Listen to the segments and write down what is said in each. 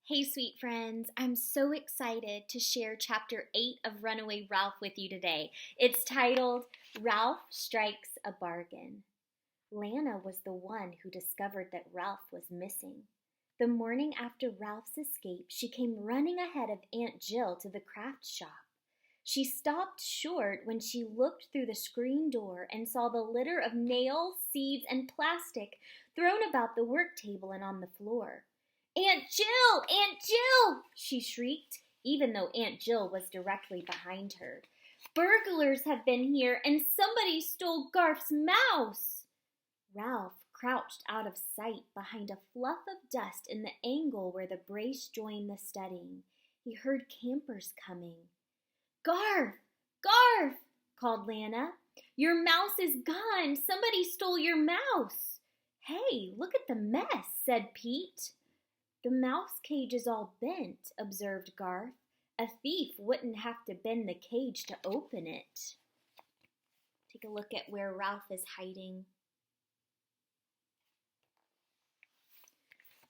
Hey, sweet friends, I'm so excited to share Chapter 8 of Runaway Ralph with you today. It's titled, Ralph Strikes a Bargain. Lana was the one who discovered that Ralph was missing. The morning after Ralph's escape, she came running ahead of Aunt Jill to the craft shop. She stopped short when she looked through the screen door and saw the litter of nails, seeds, and plastic thrown about the work table and on the floor. "Aunt Jill! Aunt Jill!" she shrieked, even though Aunt Jill was directly behind her. "Burglars have been here, and somebody stole Garth's mouse!" Ralph crouched out of sight behind a fluff of dust in the angle where the brace joined the studding. He heard campers coming. "Garth! Garth!" called Lana. "Your mouse is gone! Somebody stole your mouse!" "Hey, look at the mess," said Pete. "The mouse cage is all bent," observed Garth. "A thief wouldn't have to bend the cage to open it." Take a look at where Ralph is hiding.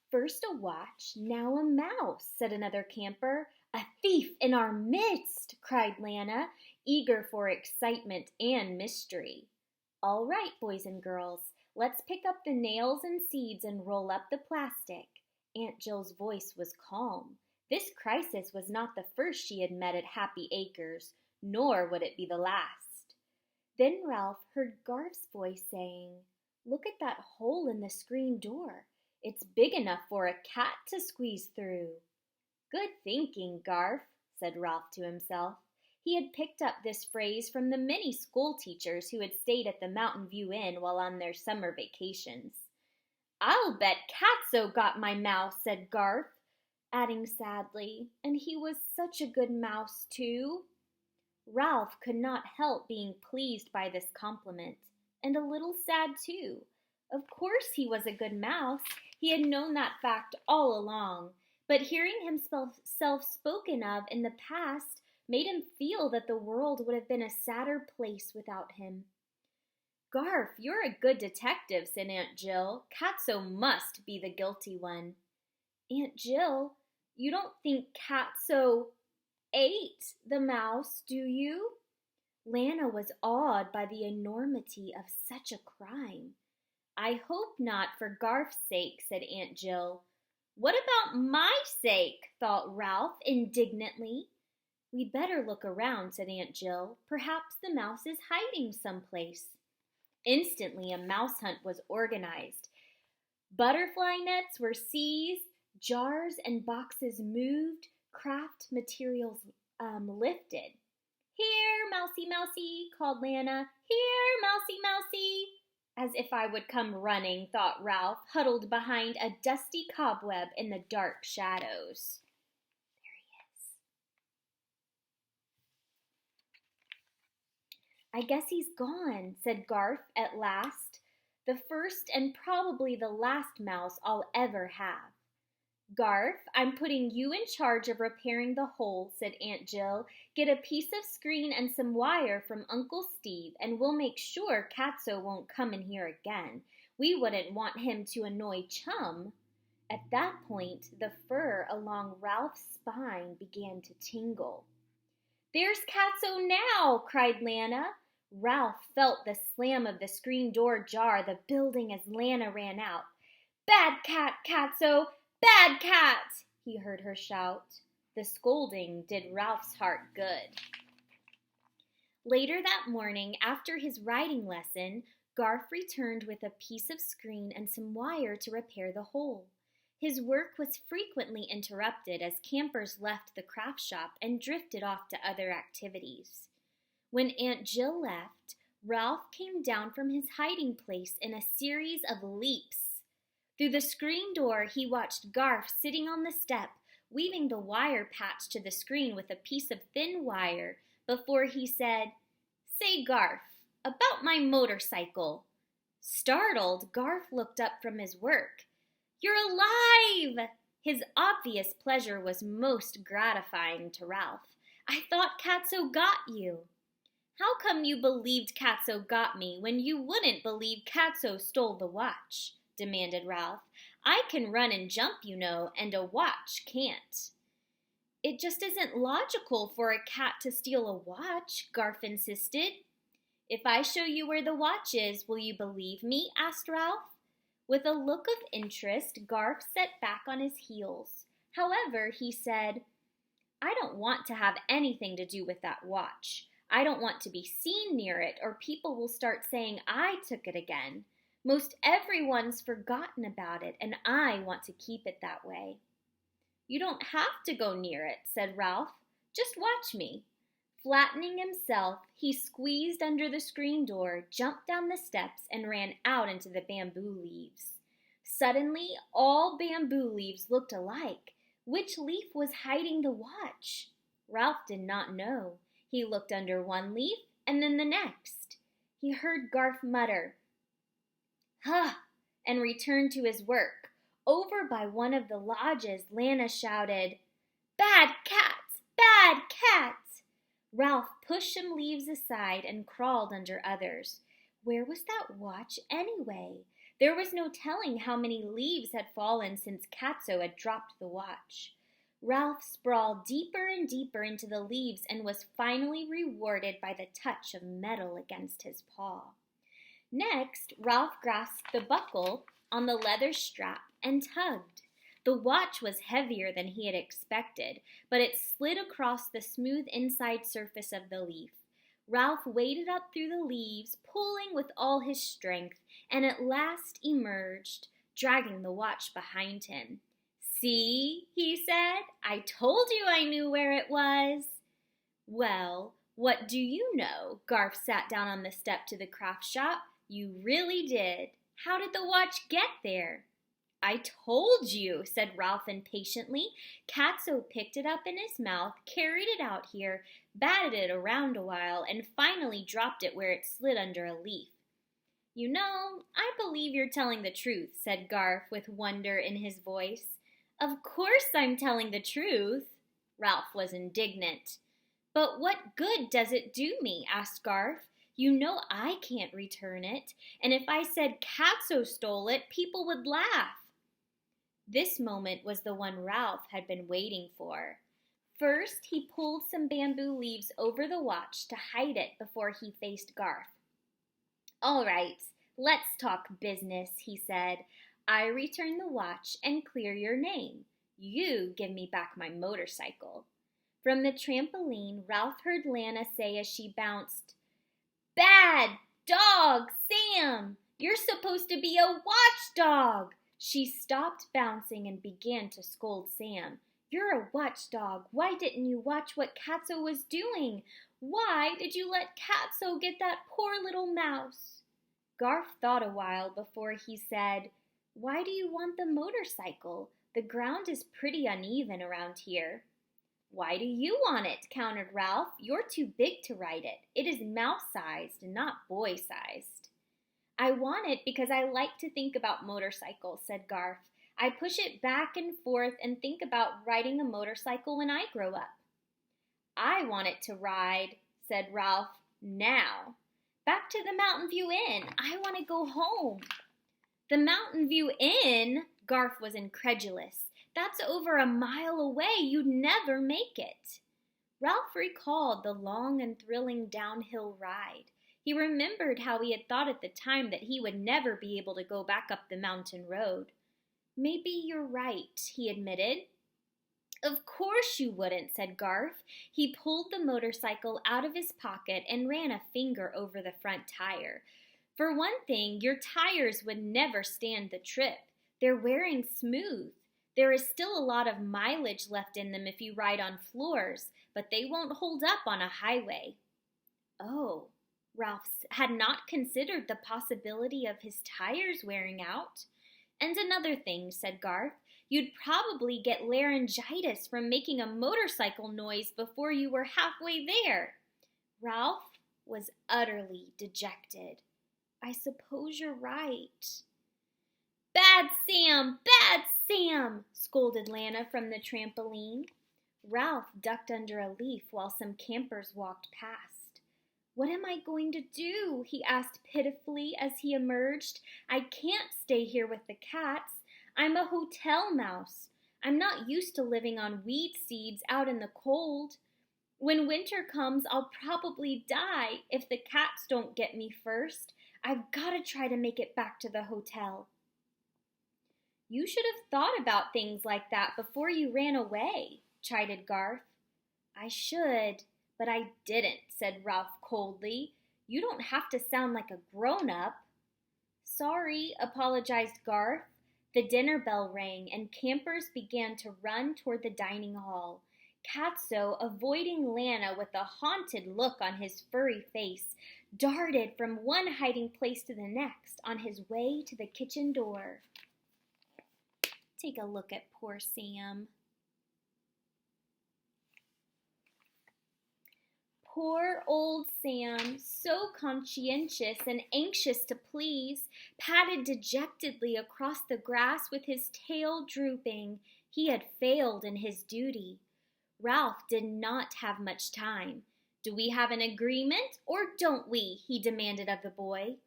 "First a watch, now a mouse," said another camper. "A thief in our midst!" cried Lana, eager for excitement and mystery. "All right, boys and girls, let's pick up the nails and seeds and roll up the plastic." Aunt Jill's voice was calm. This crisis was not the first she had met at Happy Acres, nor would it be the last. Then Ralph heard Garth's voice saying, "Look at that hole in the screen door. It's big enough for a cat to squeeze through." "Good thinking, Garth," said Ralph to himself. He had picked up this phrase from the many school teachers who had stayed at the Mountain View Inn while on their summer vacations. "I'll bet Catso got my mouse," said Garth, adding sadly, "and he was such a good mouse, too." Ralph could not help being pleased by this compliment, and a little sad, too. Of course he was a good mouse. He had known that fact all along, but hearing himself spoken of in the past made him feel that the world would have been a sadder place without him. "Garth, you're a good detective," said Aunt Jill. "Catso must be the guilty one." "Aunt Jill, you don't think Catso ate the mouse, do you?" Lana was awed by the enormity of such a crime. "I hope not, for Garth's sake," said Aunt Jill. "What about my sake?" thought Ralph indignantly. "We'd better look around," said Aunt Jill. "Perhaps the mouse is hiding someplace." Instantly, a mouse hunt was organized. Butterfly nets were seized, jars and boxes moved, craft materials lifted. "Here, Mousie, Mousie," called Lana. "Here, Mousie, Mousie." As if I would come running, thought Ralph, huddled behind a dusty cobweb in the dark shadows. There he is. "I guess he's gone," said Garth at last. "The first and probably the last mouse I'll ever have." "Garth, I'm putting you in charge of repairing the hole," said Aunt Jill. "Get a piece of screen and some wire from Uncle Steve, and we'll make sure Catso won't come in here again. We wouldn't want him to annoy Chum." At that point, the fur along Ralph's spine began to tingle. "There's Catso now!" cried Lana. Ralph felt the slam of the screen door jar the building as Lana ran out. "Bad cat, Catso! Bad cat!" he heard her shout. The scolding did Ralph's heart good. Later that morning, after his riding lesson, Garth returned with a piece of screen and some wire to repair the hole. His work was frequently interrupted as campers left the craft shop and drifted off to other activities. When Aunt Jill left, Ralph came down from his hiding place in a series of leaps. Through the screen door, he watched Garth sitting on the step, weaving the wire patch to the screen with a piece of thin wire before he said, "Say, Garth, about my motorcycle." Startled, Garth looked up from his work. "You're alive!" His obvious pleasure was most gratifying to Ralph. "I thought Catso got you." "How come you believed Catso got me when you wouldn't believe Catso stole the watch?" demanded Ralph. I can run and jump, you know, and a watch can't." "It just isn't logical for a cat to steal a watch," Garth insisted. "If I show you where the watch is, will you believe me?" asked Ralph. With a look of interest, Garth set back on his heels. However, he said, "I don't want to have anything to do with that watch. I don't want to be seen near it, or people will start saying I took it again. Most everyone's forgotten about it, and I want to keep it that way." "You don't have to go near it," said Ralph. "Just watch me." Flattening himself, he squeezed under the screen door, jumped down the steps, and ran out into the bamboo leaves. Suddenly, all bamboo leaves looked alike. Which leaf was hiding the watch? Ralph did not know. He looked under one leaf and then the next. He heard Garth mutter, "Huh," and returned to his work. Over by one of the lodges, Lana shouted, "Bad cats! Bad cats!" Ralph pushed some leaves aside and crawled under others. Where was that watch anyway? There was no telling how many leaves had fallen since Catso had dropped the watch. Ralph sprawled deeper and deeper into the leaves and was finally rewarded by the touch of metal against his paw. Next, Ralph grasped the buckle on the leather strap and tugged. The watch was heavier than he had expected, but it slid across the smooth inside surface of the leaf. Ralph waded up through the leaves, pulling with all his strength, and at last emerged, dragging the watch behind him. "See," he said, "I told you I knew where it was." "Well, what do you know?" Garth sat down on the step to the craft shop. "You really did. How did the watch get there?" "I told you," said Ralph impatiently. "Catso picked it up in his mouth, carried it out here, batted it around a while, and finally dropped it where it slid under a leaf." "You know, I believe you're telling the truth," said Garth with wonder in his voice. "Of course I'm telling the truth." Ralph was indignant. "But what good does it do me?" asked Garth. "You know I can't return it, and if I said Catso stole it, people would laugh." This moment was the one Ralph had been waiting for. First, he pulled some bamboo leaves over the watch to hide it before he faced Garth. "All right, let's talk business," he said. "I return the watch and clear your name. You give me back my motorcycle." From the trampoline, Ralph heard Lana say as she bounced, "Bad dog, Sam! You're supposed to be a watchdog!" She stopped bouncing and began to scold Sam. "You're a watchdog. Why didn't you watch what Catso was doing? Why did you let Catso get that poor little mouse?" Garth thought a while before he said, "Why do you want the motorcycle? The ground is pretty uneven around here." "Why do you want it?" countered Ralph. "You're too big to ride it. It is mouse-sized and not boy-sized." "I want it because I like to think about motorcycles," said Garth. "I push it back and forth and think about riding a motorcycle when I grow up." "I want it to ride," said Ralph. "Now. Back to the Mountain View Inn. I want to go home." "The Mountain View Inn?" Garth was incredulous. "That's over a mile away. You'd never make it." Ralph recalled the long and thrilling downhill ride. He remembered how he had thought at the time that he would never be able to go back up the mountain road. "Maybe you're right," he admitted. "Of course you wouldn't," said Garth. He pulled the motorcycle out of his pocket and ran a finger over the front tire. "For one thing, your tires would never stand the trip. They're wearing smooth. There is still a lot of mileage left in them if you ride on floors, but they won't hold up on a highway." Oh, Ralph had not considered the possibility of his tires wearing out. "And another thing," said Garth, "you'd probably get laryngitis from making a motorcycle noise before you were halfway there." Ralph was utterly dejected. "I suppose you're right." "Bad Sam! Bad Sam!" scolded Lana from the trampoline. Ralph ducked under a leaf while some campers walked past. "What am I going to do?" he asked pitifully as he emerged. "I can't stay here with the cats. I'm a hotel mouse. I'm not used to living on weed seeds out in the cold. When winter comes, I'll probably die if the cats don't get me first. I've got to try to make it back to the hotel." "You should have thought about things like that before you ran away," chided Garth. "I should, but I didn't," said Ralph coldly. "You don't have to sound like a grown-up." "Sorry," apologized Garth. The dinner bell rang, and campers began to run toward the dining hall. Katso, avoiding Lana with a haunted look on his furry face, darted from one hiding place to the next on his way to the kitchen door. Take a look at poor Sam. Poor old Sam, so conscientious and anxious to please, padded dejectedly across the grass with his tail drooping. He had failed in his duty. Ralph did not have much time. "Do we have an agreement, or don't we?" he demanded of the boy.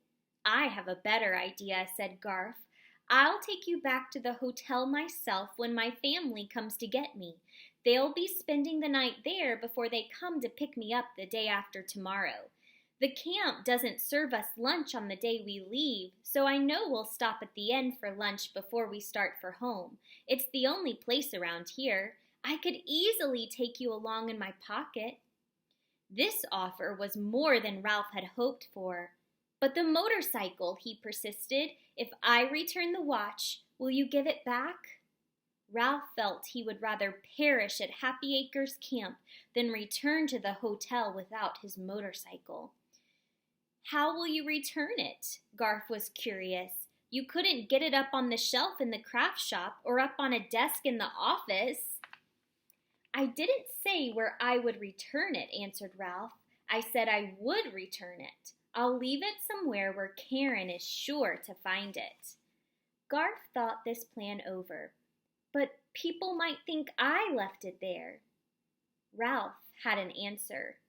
"I have a better idea," said Garth. "I'll take you back to the hotel myself when my family comes to get me. They'll be spending the night there before they come to pick me up the day after tomorrow. The camp doesn't serve us lunch on the day we leave, so I know we'll stop at the inn for lunch before we start for home. It's the only place around here. I could easily take you along in my pocket." This offer was more than Ralph had hoped for. "But the motorcycle," he persisted. "If I return the watch, will you give it back?" Ralph felt he would rather perish at Happy Acres Camp than return to the hotel without his motorcycle. "How will you return it?" Garth was curious. "You couldn't get it up on the shelf in the craft shop or up on a desk in the office." "I didn't say where I would return it," answered Ralph. "I said I would return it. I'll leave it somewhere where Karen is sure to find it." Garth thought this plan over. "But people might think I left it there." Ralph had an answer.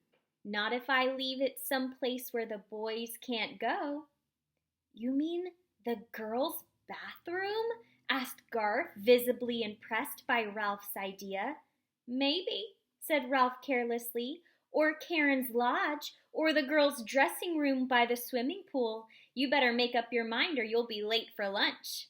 "Not if I leave it someplace where the boys can't go." "You mean the girls' bathroom?" asked Garth, visibly impressed by Ralph's idea. "Maybe," said Ralph carelessly, "or Karen's lodge, or the girls' dressing room by the swimming pool. You better make up your mind or you'll be late for lunch."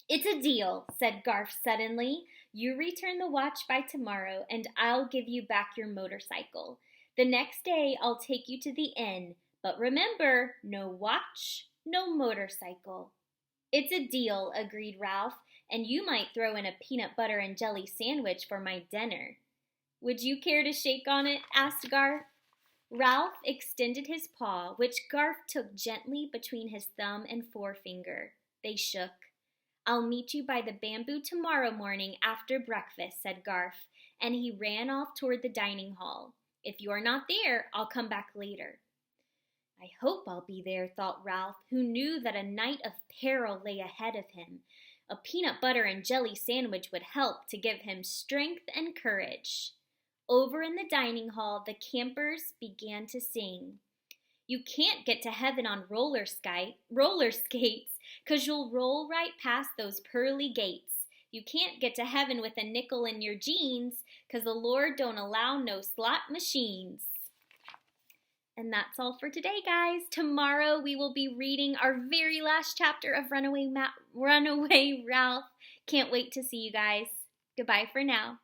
"It's a deal," said Garth suddenly. "You return the watch by tomorrow, and I'll give you back your motorcycle. The next day I'll take you to the inn, but remember, no watch, no motorcycle." "It's a deal," agreed Ralph, "and you might throw in a peanut butter and jelly sandwich for my dinner." "Would you care to shake on it?" asked Garth. Ralph extended his paw, which Garth took gently between his thumb and forefinger. They shook. "I'll meet you by the bamboo tomorrow morning after breakfast," said Garth, and he ran off toward the dining hall. "If you're not there, I'll come back later." "I hope I'll be there," thought Ralph, who knew that a night of peril lay ahead of him. A peanut butter and jelly sandwich would help to give him strength and courage. Over in the dining hall, the campers began to sing. "You can't get to heaven on roller skates, 'cause you'll roll right past those pearly gates. You can't get to heaven with a nickel in your jeans, 'cause the Lord don't allow no slot machines." And that's all for today, guys. Tomorrow we will be reading our very last chapter of Runaway Ralph. Can't wait to see you guys. Goodbye for now.